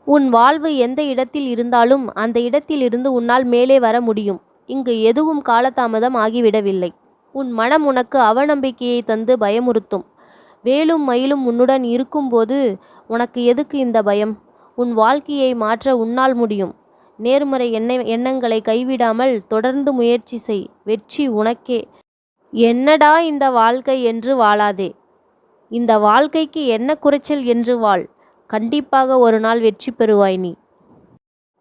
உன் வாழ்வு எந்த இடத்தில் இருந்தாலும் அந்த இடத்திலிருந்து உன்னால் மேலே வர முடியும். இங்கு எதுவும் காலதாமதம் ஆகிவிடவில்லை. உன் மனம் உனக்கு அவநம்பிக்கையை தந்து பயமுறுத்தும். வேலும் மயிலும் உன்னுடன் இருக்கும்போது உனக்கு எதுக்கு இந்த பயம்? உன் வாழ்க்கையை மாற்ற உன்னால் முடியும். நேர்மறை எண்ணங்களை கைவிடாமல் தொடர்ந்து முயற்சி செய். வெற்றி உனக்கே. என்னடா இந்த வாழ்க்கை என்று வாழாதே. இந்த வாழ்க்கைக்கு என்ன குறைச்சல் என்று வாழ். கண்டிப்பாக ஒரு நாள் வெற்றி பெறுவாய் நீ.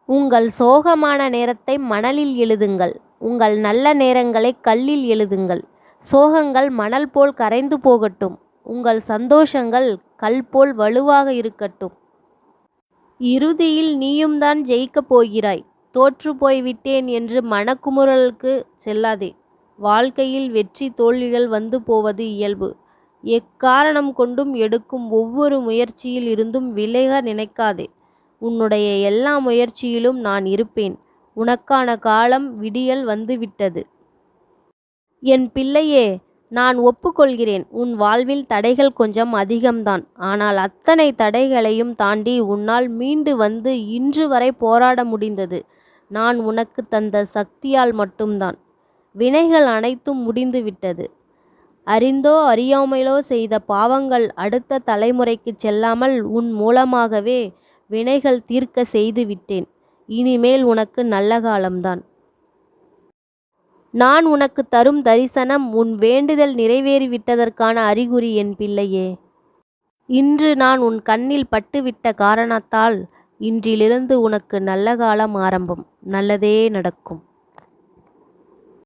உங்கள் சோகமான நேரத்தை மணலில் எழுதுங்கள். உங்கள் நல்ல நேரங்களை கல்லில் எழுதுங்கள். சோகங்கள் மணல் போல் கரைந்து போகட்டும். உங்கள் சந்தோஷங்கள் கல் போல் வலுவாக இருக்கட்டும். இறுதியில் நீயும் தான் ஜெயிக்கப் போகிறாய். தோற்று போய்விட்டேன் என்று மனக்குமுறலுக்கு செல்லாதே. வாழ்க்கையில் வெற்றி தோல்விகள் வந்து போவது இயல்பு. எக்காரணம் கொண்டும் எடுக்கும் ஒவ்வொரு முயற்சியில் இருந்தும் விலக நினைக்காதே. உன்னுடைய எல்லா முயற்சியிலும் நான் இருப்பேன். உனக்கான காலம் விடியல் வந்துவிட்டது. என் பிள்ளையே, நான் ஒப்புக்கொள்கிறேன், உன் வாழ்வில் தடைகள் கொஞ்சம் அதிகம்தான். ஆனால் அத்தனை தடைகளையும் தாண்டி உன்னால் மீண்டு வந்து இன்று வரை போராட முடிந்தது நான் உனக்கு தந்த சக்தியால் மட்டும்தான். வினைகள் அனைத்தும் முடிந்துவிட்டது. அறிந்தோ அறியாமலோ செய்த பாவங்கள் அடுத்த தலைமுறைக்கு செல்லாமல் உன் மூலமாகவே வினைகள் தீர்க்க செய்து விட்டேன். இனிமேல் உனக்கு நல்ல காலம்தான். நான் உனக்கு தரும் தரிசனம் உன் வேண்டுதல் நிறைவேறிவிட்டதற்கான அறிகுறி என் பிள்ளையே. இன்று நான் உன் கண்ணில் பட்டுவிட்ட காரணத்தால் இன்றிலிருந்து உனக்கு நல்ல காலம் ஆரம்பம். நல்லதே நடக்கும்.